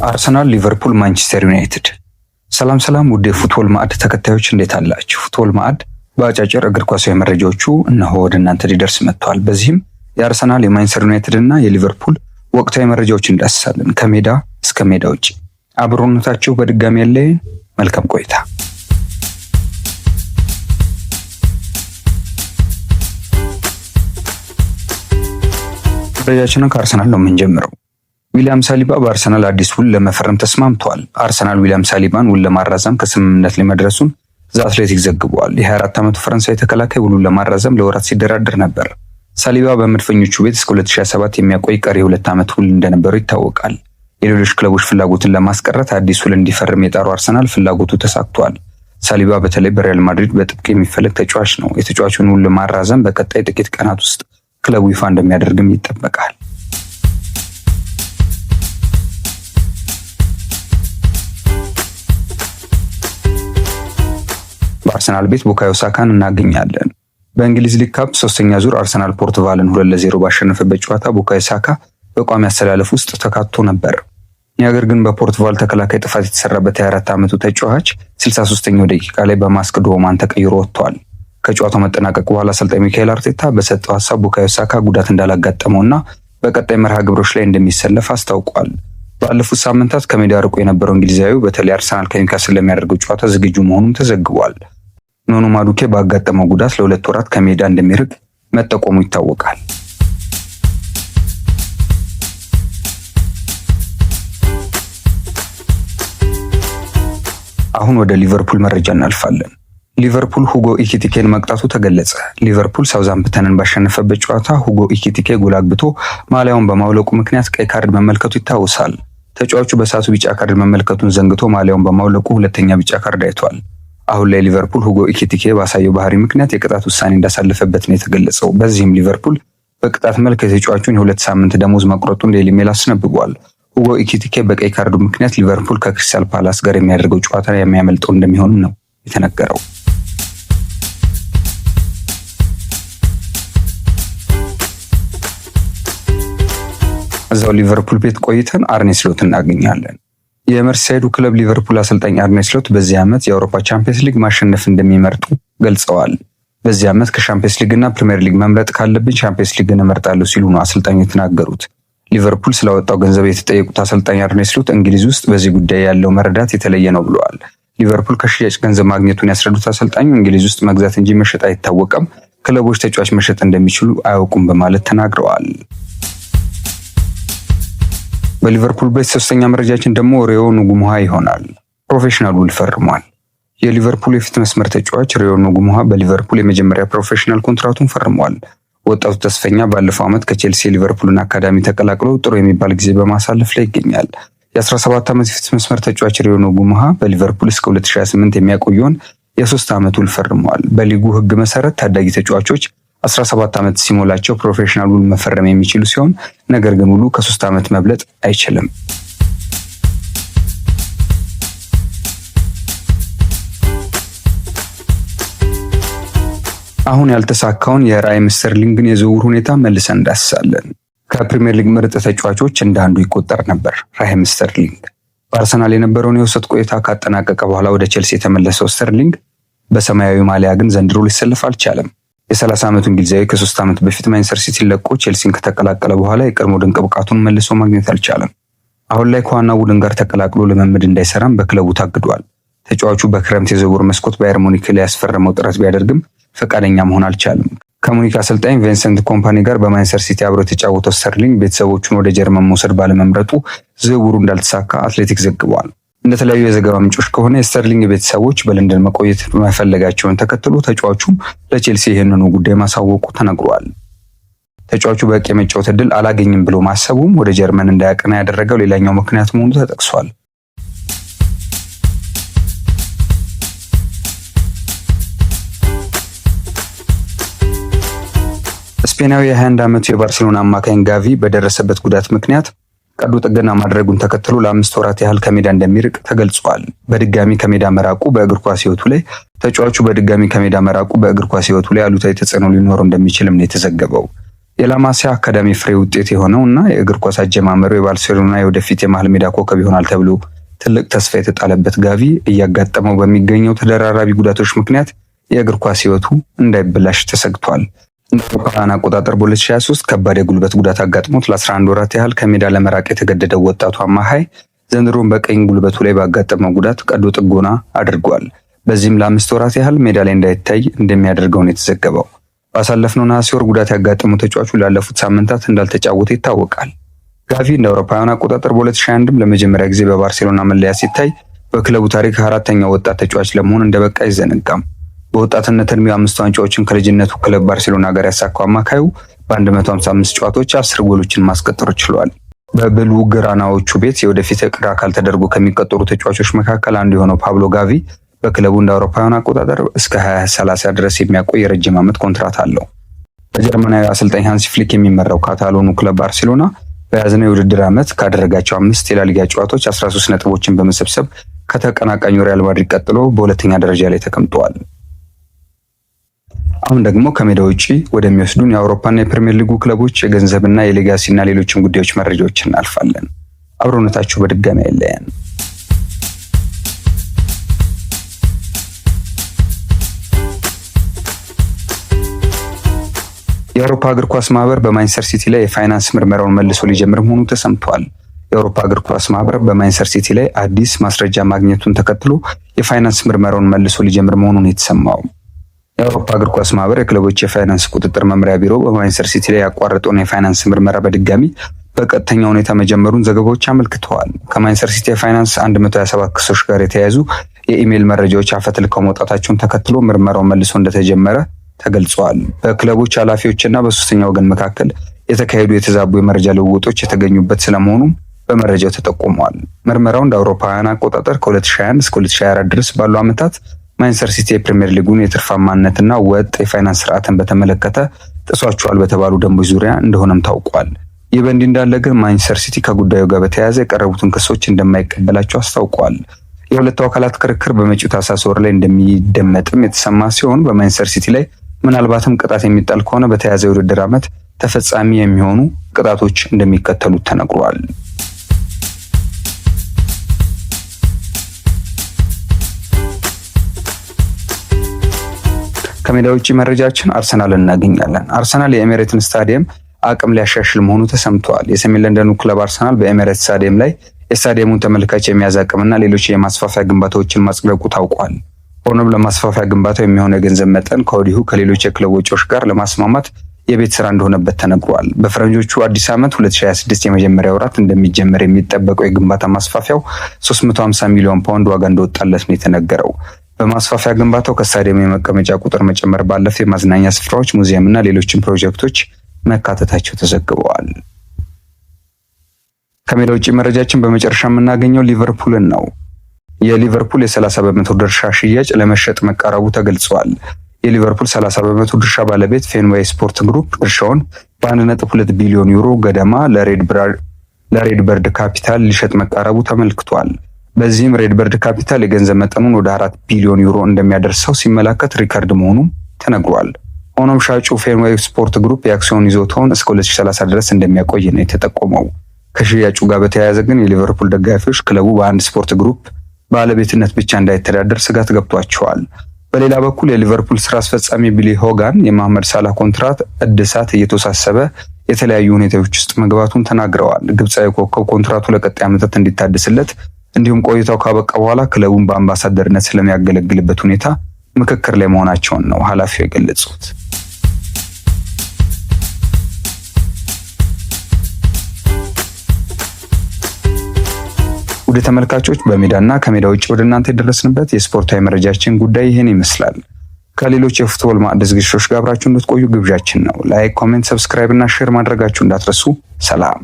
አርሰናል፣ ሊቨርፑል፣ ማንቸስተር ዩናይትድ። ሰላም ውድ የፉትቦል ማዕድ ተከታዮች እንዴት አላችሁ? ፉትቦል ማዕድ በአጫጭር እግር ኳሳዊ መረጃዎቹ እነሆ ወደ እናንተ ሊደርስ መጥቷል። በዚህም የአርሰናል፣ የማንቸስተር ዩናይትድ እና የሊቨርፑል ወቅታዊ መረጃዎች እንዳስሳለን ከሜዳ እስከ ሜዳ ውጭ። አብሮነታችሁ በድጋሚ ያለኝ መልካም ቆይታ። መረጃችንን ከአርሰናል ነው የምንጀምረው። ዊሊያም ሳሊባ በአርሰናል አዲስ ውል ለመፈረም ተስማምቷል። አርሰናል ዊሊያም ሳሊባን ውል ለማራዘም ከስምምነት ላይ መድረሱን ዘ አትሌቲክ ዘግቧል። የ24 ዓመቱ ፈረንሳዊ ተከላካይ ውሉን ለማራዘም ለወራት ሲደራደር ነበር። ሳሊባ በመድፈኞቹ ቤት እስከ 2027 የሚያቆይ ቀሪ የ2 ዓመት ውል እንደነበረው ይታወቃል። የሌሎች ክለቦች ፍላጎትን ለማስቀረት አዲስ ውል እንዲፈርም የጣሩ አርሰናል ፍላጎቱ ተሳክቷል። ሳሊባ በተለይ በሪያል ማድሪድ በጥብቅ የሚፈለግ ተጫዋች ነው። የተጫዋቹን ውል ለማራዘም በቀጣይ ጥቂት ቀናት ውስጥ ክለቡ ይፋ እንደሚያደርግም ይጠበቃል። በአርሰናል ቤት ቡካዮ ሳካን እናገኛለን። በእንግሊዝ ሊግ ካፕ ሶስተኛ ዙር አርሰናል ፖርትቫልን 2-0 ባሸነፈበት ጨዋታ ቡካዮ ሳካ በቋሚ አሰላለፍ ውስጥ ተካቶ ነበር። ነገር ግን በፖርትቫል ተከላካይ ጥፋት የተሰራበት የ24 ዓመቱ ተጫዋች 63ኛው ደቂቃ ላይ በማስክ ዶማን ተቀይሮ ወጥቷል። ከጨዋታው መጠናቀቅ በኋላ አሰልጣኝ ሚካኤል አርቴታ በሰጠው ሀሳብ ቡካዮ ሳካ ጉዳት እንዳላጋጠመውና በቀጣይ መርሃ ግብሮች ላይ እንደሚሰለፍ አስታውቋል። ባለፉት ሳምንታት ከሜዳ ርቆ የነበረው እንግሊዛዊው በተለይ አርሰናል ከኒውካስል ለሚያደርገው ጨዋታ ዝግጁ መሆኑም ተዘግቧል። ኖኖ ማዱኬ ባጋጠመው ጉዳት ለ2 ወራት ከሜዳ እንደሚርቅ መጠቆሙ ይታወቃል። አሁን ወደ ሊቨርፑል መረጃ እናልፋለን። ሊቨርፑል ሁጎ ኢኪቲኬን መቅጣቱ ተገለጸ። ሊቨርፑል ሳውዛምፕተንን ባሸነፈበት ጨዋታ ሁጎ ኢኪቲኬ ጎል አግብቶ ማሊያውን በማውለቁ ምክንያት ቀይ ካርድ መመልከቱ ይታወሳል። ተጫዋቹ በሰዓቱ ቢጫ ካርድ መመልከቱን ዘንግቶ ማሊያውን በማውለቁ ሁለተኛ ቢጫ ካርድ አይቷል። አሁን ላይ ሊቨርፑል ሁጎ ኢኪቲኬ ባሳየው ባህሪ ምክንያት የቅጣት ውሳኔ እንዳሳለፈበት ነው የተገለጸው። በዚህም ሊቨርፑል በቅጣት መልክ የተጫዋቹን የ2 ሳምንት ደሞዝ መቁረጡን ዴይሊ ሜል አስነብቧል። ሁጎ ኢኪቲኬ በቀይ ካርዱ ምክንያት ሊቨርፑል ከክሪስታል ፓላስ ጋር የሚያደርገው ጨዋታ የሚያመልጠው እንደሚሆንም ነው የተነገረው። እዛው ሊቨርፑል ቤት ቆይተን አርኔ ስሎት እናገኛለን። የመርሲሳይዱ ክለብ ሊቨርፑል አሰልጣኝ አርኔ ስሎት በዚህ ዓመት የአውሮፓ ቻምፒየንስ ሊግ ማሸነፍ እንደሚመርጡ ገልጸዋል። በዚህ ዓመት ከቻምፒየንስ ሊግ እና ፕሪሚየር ሊግ መምረጥ ካለብኝ ቻምፒየንስ ሊግን እመርጣለሁ ሲሉ ነው አሰልጣኙ የተናገሩት። ሊቨርፑል ስላወጣው ገንዘብ የተጠየቁት አሰልጣኝ አርኔ ስሎት እንግሊዝ ውስጥ በዚህ ጉዳይ ያለው መረዳት የተለየ ነው ብለዋል። ሊቨርፑል ከሽያጭ ገንዘብ ማግኘቱን ያስረዱት አሰልጣኙ እንግሊዝ ውስጥ መግዛት እንጂ መሸጥ አይታወቅም፣ ክለቦች ተጫዋች መሸጥ እንደሚችሉ አያውቁም በማለት ተናግረዋል። በሊቨርፑል ቤት ሶስተኛ መረጃችን ደግሞ ሪዮ ኑጉሙሃ ይሆናል። ፕሮፌሽናል ውል ፈርሟል። የሊቨርፑል የፊት መስመር ተጫዋች ሪዮ ኑጉሙሃ በሊቨርፑል የመጀመሪያ ፕሮፌሽናል ኮንትራቱን ፈርሟል። ወጣቱ ተስፈኛ ባለፈው ዓመት ከቼልሲ የሊቨርፑልን አካዳሚ ተቀላቅሎ ጥሩ የሚባል ጊዜ በማሳለፍ ላይ ይገኛል። የ17 ዓመት የፊት መስመር ተጫዋች ሪዮ ኑጉሙሃ በሊቨርፑል እስከ 2028 የሚያቆየውን የ3 ዓመት ውል ፈርሟል። በሊጉ ሕግ መሰረት ታዳጊ ተጫዋቾች 17 ዓመት ሲሞላቸው ፕሮፌሽናል ውል መፈረም የሚችሉ ሲሆን ነገር ግን ውሉ ከ3 ዓመት መብለጥ አይችልም። አሁን ያልተሳካውን የራሂም ስተርሊንግን የዝውውር ሁኔታ መልሰን እንዳስሳለን። ከፕሪሚየር ሊግ ምርጥ ተጫዋቾች እንደ አንዱ ይቆጠር ነበር ራሂም ስተርሊንግ። በአርሰናል የነበረውን የውሰት ቆይታ ካጠናቀቀ በኋላ ወደ ቼልሲ የተመለሰው ስተርሊንግ በሰማያዊ ማሊያ ግን ዘንድሮ ሊሰለፍ አልቻለም። የ30 ዓመቱ እንግሊዛዊ ከ3 ዓመት በፊት ማንቸስተር ሲቲ ለቆ ቼልሲን ከተቀላቀለ በኋላ የቀድሞ ድንቅ ብቃቱን መልሶ ማግኘት አልቻለም። አሁን ላይ ከዋናው ቡድን ጋር ተቀላቅሎ ልምምድ እንዳይሰራም በክለቡ ታግዷል። ተጫዋቹ በክረምት የዝውውር መስኮት ባየር ሙኒክ ላይ ያስፈረመው ጥረት ቢያደርግም ፈቃደኛ መሆን አልቻለም። ከሙኒክ አሰልጣኝ ቪንሰንት ኮምፓኒ ጋር በማንቸስተር ሲቲ አብሮ የተጫወተው ስተርሊንግ ቤተሰቦቹን ወደ ጀርመን መውሰድ ባለመምረጡ ዝውውሩ እንዳልተሳካ አትሌቲክ ዘግቧል። እንደተለያዩ የዘገባ ምንጮች ከሆነ የስተርሊንግ ቤተሰቦች በለንደን መቆየት መፈለጋቸውን ተከትሎ ተጫዋቹም ለቼልሲ ይህንኑ ጉዳይ ማሳወቁ ተነግሯል። ተጫዋቹ በቂ የመጫወት ዕድል አላገኝም ብሎ ማሰቡም ወደ ጀርመን እንዳያቀና ያደረገው ሌላኛው ምክንያት መሆኑ ተጠቅሷል። ስፔናዊ የ21 ዓመቱ የባርሴሎና አማካኝ ጋቪ በደረሰበት ጉዳት ምክንያት ቀዶ ጥገና ማድረጉን ተከትሎ ለ5 ወራት ያህል ከሜዳ እንደሚርቅ ተገልጿል። በድጋሚ ከሜዳ መራቁ በእግር ኳስ ሕይወቱ ላይ ተጫዋቹ በድጋሚ ከሜዳ መራቁ በእግር ኳስ ሕይወቱ ላይ አሉታዊ ተጽዕኖ ሊኖረው እንደሚችልም ነው የተዘገበው። የላማሲያ አካዳሚ ፍሬ ውጤት የሆነው እና የእግር ኳስ አጀማመሩ የባርሴሎና የወደፊት የመሃል ሜዳ ኮከብ ይሆናል ተብሎ ትልቅ ተስፋ የተጣለበት ጋቪ እያጋጠመው በሚገኘው ተደራራቢ ጉዳቶች ምክንያት የእግር ኳስ ሕይወቱ እንዳይበላሽ ተሰግቷል። እንደ አውሮፓውያን አቆጣጠር በ2023 ከባድ የጉልበት ጉዳት አጋጥሞት ለ11 ወራት ያህል ከሜዳ ለመራቅ የተገደደው ወጣቱ አማካይ ዘንድሮም በቀኝ ጉልበቱ ላይ ባጋጠመው ጉዳት ቀዶ ጥገና አድርጓል። በዚህም ለ5 ወራት ያህል ሜዳ ላይ እንዳይታይ እንደሚያደርገው ነው የተዘገበው። ባሳለፍነው ነሐሴ ወር ጉዳት ያጋጠመው ተጫዋቹ ላለፉት ሳምንታት እንዳልተጫወተ ይታወቃል። ጋቪ እንደ አውሮፓውያን አቆጣጠር በ2021 ለመጀመሪያ ጊዜ በባርሴሎና መለያ ሲታይ በክለቡ ታሪክ አራተኛው ወጣት ተጫዋች ለመሆን እንደበቃ አይዘነጋም። በወጣትነት እድሜው 5 ዋንጫዎችን ከልጅነቱ ክለብ ባርሴሎና ጋር ያሳካው አማካዩ በ155 ጨዋታዎች 10 ጎሎችን ማስቆጠር ችሏል። በብሉ ግራናዎቹ ቤት የወደፊት እቅድ አካል ተደርጎ ከሚቆጠሩ ተጫዋቾች መካከል አንዱ የሆነው ፓብሎ ጋቪ በክለቡ እንደ አውሮፓውያን አቆጣጠር እስከ 2030 ድረስ የሚያቆይ የረጅም ዓመት ኮንትራት አለው። በጀርመናዊ አሰልጣኝ ሃንሲ ፍሊክ የሚመራው ካታሎኑ ክለብ ባርሴሎና በያዝነው የውድድር ዓመት ካደረጋቸው 5 የላሊጋ ጨዋታዎች 13 ነጥቦችን በመሰብሰብ ከተቀናቃኙ ሪያል ማድሪድ ቀጥሎ በሁለተኛ ደረጃ ላይ ተቀምጠዋል። አሁን ደግሞ ከሜዳ ውጪ ወደሚወስዱን የአውሮፓና የፕሪሚየር ሊጉ ክለቦች የገንዘብና የሌጋሲና ሌሎችን ጉዳዮች መረጃዎች እናልፋለን። አብሮነታችሁ በድጋሚ አይለየን። የአውሮፓ እግር ኳስ ማህበር በማንቸስተር ሲቲ ላይ የፋይናንስ ምርመራውን መልሶ ሊጀምር መሆኑ ተሰምቷል። የአውሮፓ እግር ኳስ ማህበር በማንቸስተር ሲቲ ላይ አዲስ ማስረጃ ማግኘቱን ተከትሎ የፋይናንስ ምርመራውን መልሶ ሊጀምር መሆኑን የተሰማው የአውሮፓ እግር ኳስ ማህበር የክለቦች የፋይናንስ ቁጥጥር መምሪያ ቢሮ በማንቸስተር ሲቲ ላይ ያቋረጠውን የፋይናንስ ምርመራ በድጋሚ በቀጥተኛ ሁኔታ መጀመሩን ዘገባዎች አመልክተዋል። ከማንቸስተር ሲቲ የፋይናንስ 127 ክሶች ጋር የተያያዙ የኢሜይል መረጃዎች አፈትልከው መውጣታቸውን ተከትሎ ምርመራው መልሶ እንደተጀመረ ተገልጿል። በክለቦች ኃላፊዎችና በሶስተኛ ወገን መካከል የተካሄዱ የተዛቡ የመረጃ ልውውጦች የተገኙበት ስለመሆኑ በመረጃው ተጠቁሟል። ምርመራው እንደ አውሮፓውያን አቆጣጠር ከ2021 እስከ 2024 ድረስ ባሉ ዓመታት ማንቸስተር ሲቲ የፕሪሚየር ሊጉን የትርፋማነትና ወጥ የፋይናንስ ስርዓትን በተመለከተ ጥሷቸዋል በተባሉ ደንቦች ዙሪያ እንደሆነም ታውቋል። ይህ በእንዲህ እንዳለ ግን ማንቸስተር ሲቲ ከጉዳዩ ጋር በተያያዘ የቀረቡትን ክሶች እንደማይቀበላቸው አስታውቋል። የሁለቱ አካላት ክርክር በመጪው ታህሳስ ወር ላይ እንደሚደመጥም የተሰማ ሲሆን በማንቸስተር ሲቲ ላይ ምናልባትም ቅጣት የሚጣል ከሆነ በተያያዘ የውድድር ዓመት ተፈጻሚ የሚሆኑ ቅጣቶች እንደሚከተሉት ተነግሯል። ከሜዳ ውጪ መረጃችን አርሰናል እናገኛለን። አርሰናል የኤሚሬትን ስታዲየም አቅም ሊያሻሽል መሆኑ ተሰምቷል። የሰሜን ለንደኑ ክለብ አርሰናል በኤሚሬት ስታዲየም ላይ የስታዲየሙን ተመልካች የሚያዝ አቅምና ሌሎች የማስፋፊያ ግንባታዎችን ማጽደቁ ታውቋል። ሆኖም ለማስፋፊያ ግንባታው የሚሆን የገንዘብ መጠን ከወዲሁ ከሌሎች የክለብ ወጪዎች ጋር ለማስማማት የቤት ስራ እንደሆነበት ተነግሯል። በፈረንጆቹ አዲስ ዓመት 2026 የመጀመሪያ ወራት እንደሚጀመር የሚጠበቀው የግንባታ ማስፋፊያው 350 ሚሊዮን ፓውንድ ዋጋ እንደወጣለት ነው የተነገረው። በማስፋፊያ ግንባታው ከስታዲየሙ የመቀመጫ ቁጥር መጨመር ባለፈ የማዝናኛ ስፍራዎች፣ ሙዚየም እና ሌሎችም ፕሮጀክቶች መካተታቸው ተዘግበዋል። ከሜዳ ውጪ መረጃችን በመጨረሻ የምናገኘው ሊቨርፑልን ነው። የሊቨርፑል የ30 በመቶ ድርሻ ሽያጭ ለመሸጥ መቃረቡ ተገልጿል። የሊቨርፑል 30 በመቶ ድርሻ ባለቤት ፌንዌይ ስፖርት ግሩፕ ድርሻውን በ1.2 ቢሊዮን ዩሮ ገደማ ለሬድ በርድ ካፒታል ሊሸጥ መቃረቡ ተመልክቷል። በዚህም ሬድ በርድ ካፒታል የገንዘብ መጠኑን ወደ 4 ቢሊዮን ዩሮ እንደሚያደርሰው ሲመለከት ሪከርድ መሆኑም ተነግሯል። ሆኖም ሻጩ ፌንዌይ ስፖርት ግሩፕ የአክሲዮን ይዞታውን እስከ 2030 ድረስ እንደሚያቆይ ነው የተጠቆመው። ከሽያጩ ጋር በተያያዘ ግን የሊቨርፑል ደጋፊዎች ክለቡ በአንድ ስፖርት ግሩፕ ባለቤትነት ብቻ እንዳይተዳደር ስጋት ገብቷቸዋል። በሌላ በኩል የሊቨርፑል ስራ አስፈጻሚ ቢሊ ሆጋን የመሐመድ ሳላህ ኮንትራት እድሳት እየተወሳሰበ የተለያዩ ሁኔታዎች ውስጥ መግባቱን ተናግረዋል። ግብፃዊ ኮከብ ኮንትራቱ ለቀጣይ ዓመታት እንዲታደስለት እንዲሁም ቆይታው ካበቃ በኋላ ክለቡን በአምባሳደርነት ስለሚያገለግልበት ሁኔታ ምክክር ላይ መሆናቸውን ነው ኃላፊው የገለጹት። ወደ ተመልካቾች በሜዳና ከሜዳ ውጭ ወደ እናንተ የደረስንበት የስፖርታዊ መረጃችን ጉዳይ ይህን ይመስላል። ከሌሎች የፉትቦል ማዕድ ዝግጅቶች ጋር አብራችሁ እንድትቆዩ ግብዣችን ነው። ላይክ፣ ኮሜንት፣ ሰብስክራይብ እና ሼር ማድረጋችሁ እንዳትረሱ። ሰላም።